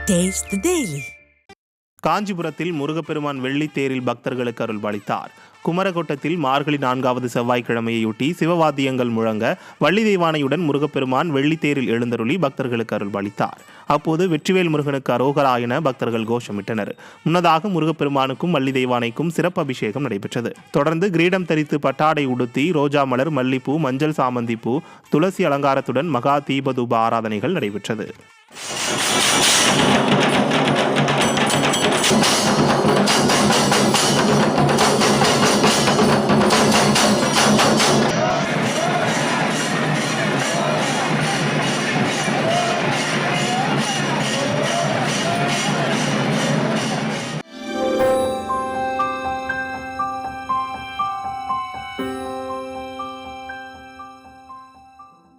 Taste the Daily. காஞ்சிபுரத்தில் முருகப்பெருமான் வெள்ளித்தேரில் பக்தர்களுக்கு அருள்பாலித்தார். குமரகோட்டத்தில் மார்கழி 4வது செவ்வாய்க்கிழமையொட்டி சிவவாத்தியங்கள் முழங்க வள்ளி தெய்வானையுடன் முருகப்பெருமான் வெள்ளித்தேரில் எழுந்தருளி பக்தர்களுக்கு அருள்பாலித்தார். அப்போது வெற்றிவேல் முருகனுக்கு அரோகரா என பக்தர்கள் கோஷமிட்டனர். முன்னதாக முருகப்பெருமானுக்கும் வள்ளி தெய்வானைக்கும் சிறப்பு அபிஷேகம் நடைபெற்றது. தொடர்ந்து கிரீடம் தரித்து பட்டாடை உடுத்தி ரோஜா மலர், மல்லிப்பூ, மஞ்சள் சாமந்தி பூ, துளசி அலங்காரத்துடன் மகா தீபதூப ஆராதனைகள் நடைபெற்றது.